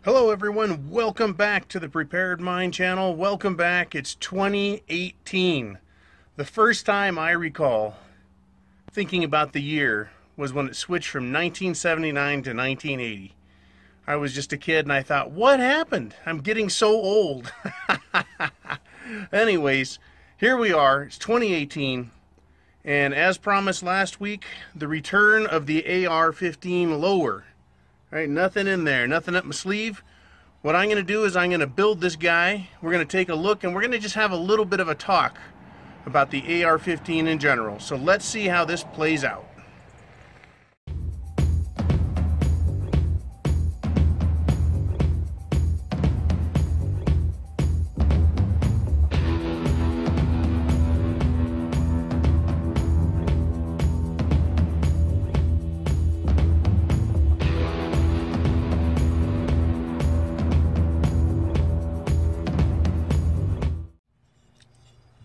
Hello everyone, welcome back to the Prepared Mind channel. Welcome back. It's 2018. The first time I recall thinking about the year was when it switched from 1979 to 1980. I was just a kid and I thought, what happened? I'm getting so old. Anyways, here we are. It's 2018. And as promised last week, the return of the AR-15 lower. All right, nothing in there, nothing up my sleeve. What I'm going to do is I'm going to build this guy. We're going to take a look and we're going to just have a little bit of a talk about the AR-15 in general. So let's see how this plays out.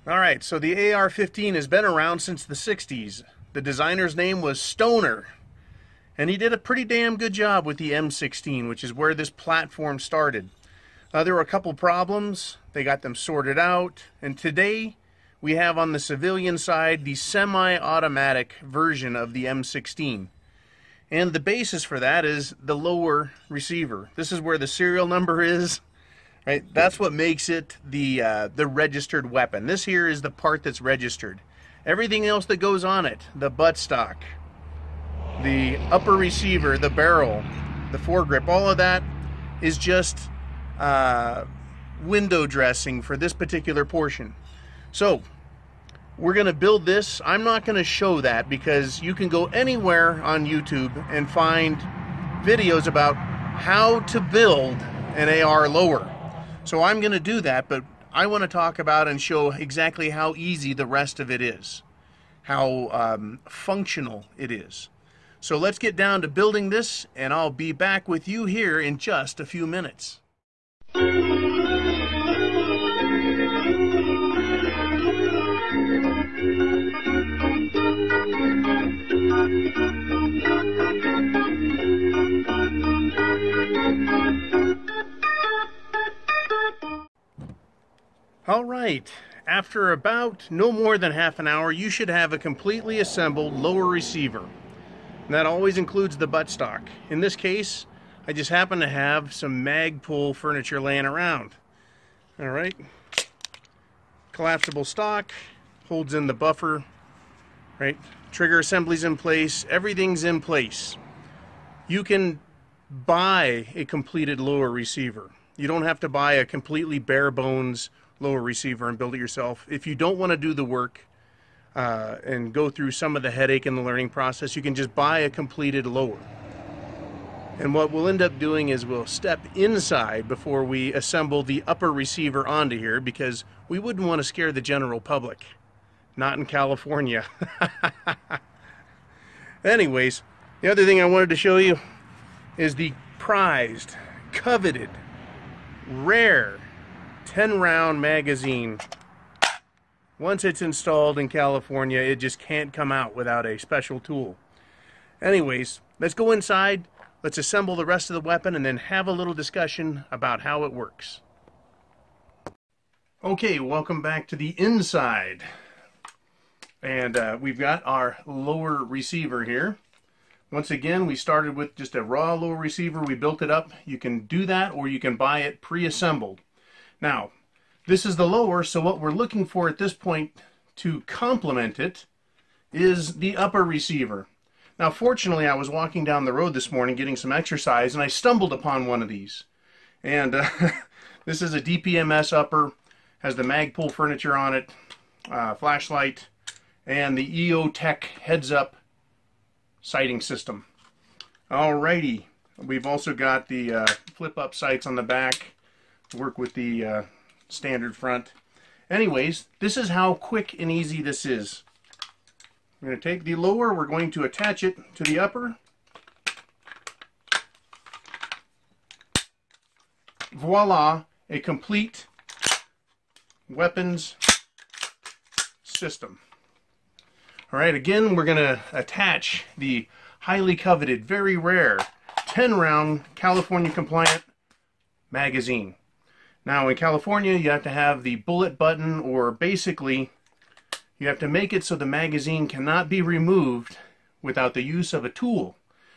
Alright, so the AR-15 has been around since the 60s. The designer's name was Stoner, and he did a pretty damn good job with the M16, which is where this platform started. There were a couple problems. They got them sorted out, and today we have on the civilian side the semi-automatic version of the M16. And the basis for that is the lower receiver. This is where the serial number is. Right, that's what makes it the registered weapon. This here is the part that's registered. Everything else that goes on it, the buttstock, the upper receiver, the barrel, the foregrip, all of that is just window dressing for this particular portion. So we're going to build this. I'm not going to show that because you can go anywhere on YouTube and find videos about how to build an AR lower. So I'm going to do that, but I want to talk about and show exactly how easy the rest of it is, how functional it is. So let's get down to building this, and I'll be back with you here in just a few minutes. Alright, after about no more than half an hour, you should have a completely assembled lower receiver. And that always includes the buttstock. In this case, I just happen to have some Magpul furniture laying around. Alright, collapsible stock, holds in the buffer, right? Trigger assembly's in place, everything's in place. You can buy a completed lower receiver. You don't have to buy a completely bare bones lower receiver and build it yourself. If you don't want to do the work and go through some of the headache in the learning process, you can just buy a completed lower. And what we'll end up doing is we'll step inside before we assemble the upper receiver onto here, because we wouldn't want to scare the general public. Not in California. Anyways, the other thing I wanted to show you is the prized, coveted, rare 10-round magazine. Once it's installed in California, it just can't come out without a special tool. Anyways, let's go inside, let's assemble the rest of the weapon, and then have a little discussion about how it works. Okay, welcome back to the inside. And we've got our lower receiver here. Once again, we started with just a raw lower receiver. We built it up. You can do that, or you can buy it pre-assembled. Now, this is the lower, so what we're looking for at this point to complement it is the upper receiver. Now, fortunately, I was walking down the road this morning getting some exercise, and I stumbled upon one of these. And this is a DPMS upper, has the Magpul furniture on it, flashlight, and the EOTech heads-up sighting system. Alrighty, we've also got the flip-up sights on the back to work with the standard front. Anyways, this is how quick and easy this is. We're going to take the lower, we're going to attach it to the upper. Voila, a complete weapons system. All right, again, we're going to attach the highly coveted, very rare, 10-round California compliant magazine. Now in California you have to have the bullet button, or basically you have to make it so the magazine cannot be removed without the use of a tool.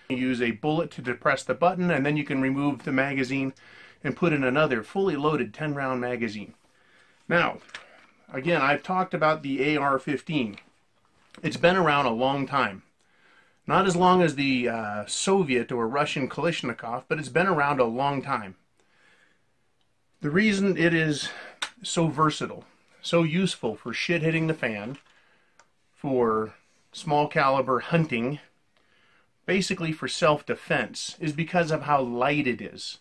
You use a bullet to depress the button, and then you can remove the magazine and put in another fully loaded 10-round magazine. Now, again, I've talked about the AR-15. It's been around a long time. Not as long as the Soviet or Russian Kalashnikov, but it's been around a long time. The reason it is so versatile, so useful for shit hitting the fan, for small caliber hunting, basically for self-defense, is because of how light it is.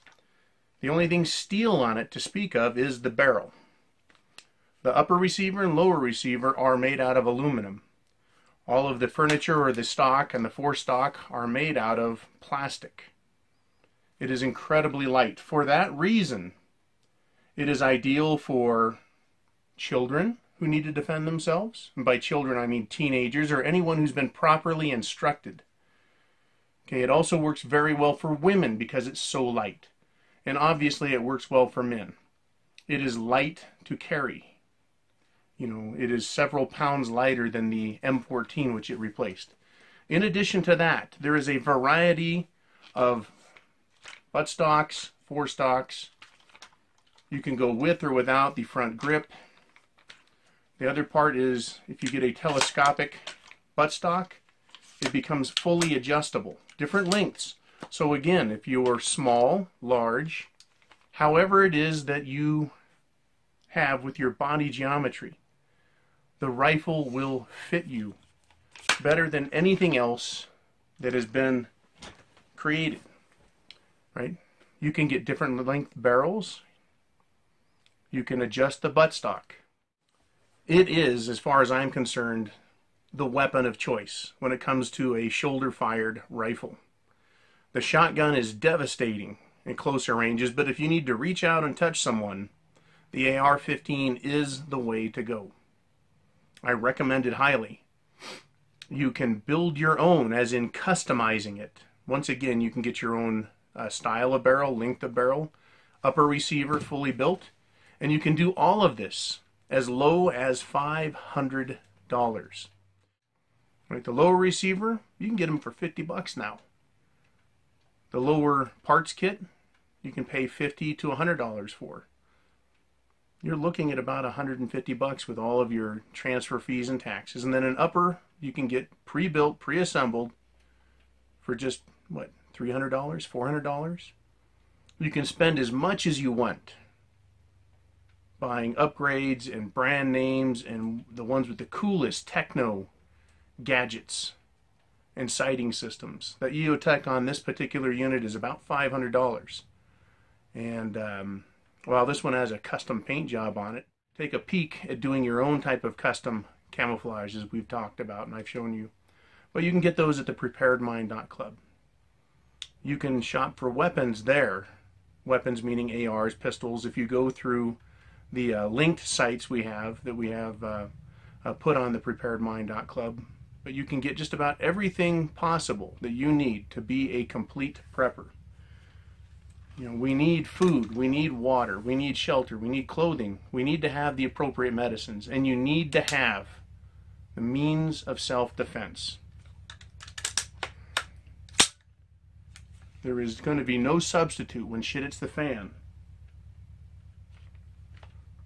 The only thing steel on it to speak of is the barrel. The upper receiver and lower receiver are made out of aluminum. All of the furniture, or the stock and the forestock, are made out of plastic. It is incredibly light. For that reason, it is ideal for children who need to defend themselves. And by children, I mean teenagers or anyone who's been properly instructed. Okay, it also works very well for women because it's so light. And obviously it works well for men. It is light to carry. You know, it is several pounds lighter than the M14, which it replaced. In addition to that, there is a variety of buttstocks, forestocks. You can go with or without the front grip. The other part is, if you get a telescopic buttstock, it becomes fully adjustable. Different lengths. So again, if you're small, large, however it is that you have with your body geometry, the rifle will fit you better than anything else that has been created. Right? You can get different length barrels. You can adjust the buttstock. It is, as far as I'm concerned, the weapon of choice when it comes to a shoulder-fired rifle. The shotgun is devastating at closer ranges, but if you need to reach out and touch someone, the AR-15 is the way to go. I recommend it highly. You can build your own, as in customizing it. Once again, you can get your own style of barrel, length of barrel, upper receiver fully built, and you can do all of this as low as $500. Right, the lower receiver, you can get them for $50 now. The lower parts kit, you can pay $50 to $100 for. You're looking at about $150 with all of your transfer fees and taxes. And then an upper, you can get pre-built, pre-assembled for just, what, $300, $400? You can spend as much as you want buying upgrades and brand names and the ones with the coolest techno gadgets and sighting systems. The EOTech on this particular unit is about $500. And while this one has a custom paint job on it, take a peek at doing your own type of custom camouflage, as we've talked about and I've shown you. But you can get those at the preparedmind.club. You can shop for weapons there. Weapons meaning ARs, pistols. If you go through the linked sites we have put on the preparedmind.club, but you can get just about everything possible that you need to be a complete prepper. You know, we need food, we need water, we need shelter, we need clothing, we need to have the appropriate medicines, and you need to have the means of self-defense. There is going to be no substitute when shit hits the fan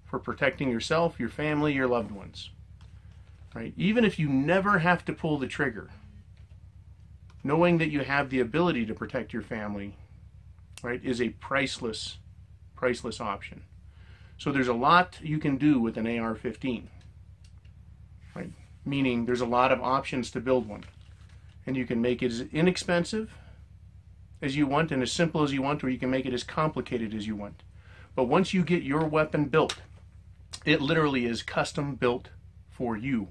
for protecting yourself, your family, your loved ones. Right? Even if you never have to pull the trigger, knowing that you have the ability to protect your family, right, is a priceless option. So there's a lot you can do with an AR-15. Right? Meaning there's a lot of options to build one. And you can make it as inexpensive as you want and as simple as you want, or you can make it as complicated as you want. But once you get your weapon built, it literally is custom built for you.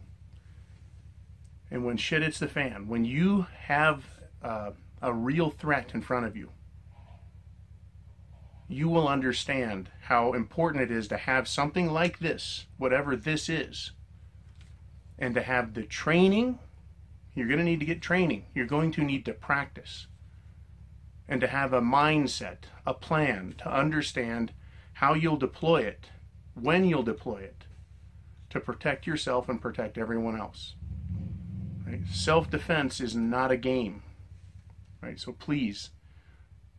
And when shit hits the fan, when you have a real threat in front of you, you will understand how important it is to have something like this, whatever this is, and to have the training. You're going to need to get training. You're going to need to practice. and to have a mindset, a plan, to understand how you'll deploy it, when you'll deploy it, to protect yourself and protect everyone else. Right? Self-defense is not a game. Right? So please,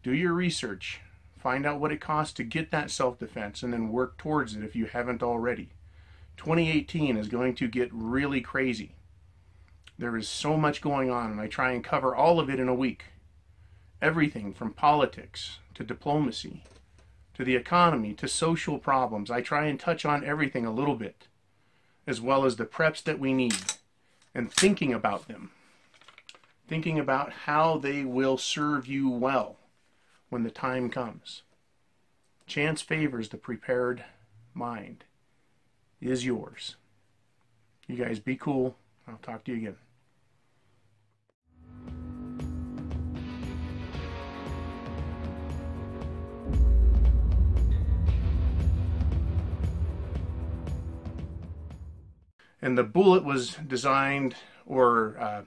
do your research. Find out what it costs to get that self-defense and then work towards it if you haven't already. 2018 is going to get really crazy. There is so much going on, and I try and cover all of it in a week. Everything from politics to diplomacy to the economy to social problems. I try and touch on everything a little bit, as well as the preps that we need and thinking about them. Thinking about how they will serve you well when the time comes. Chance favors the prepared mind. Is yours. You guys be cool. I'll talk to you again. And the bullet was designed or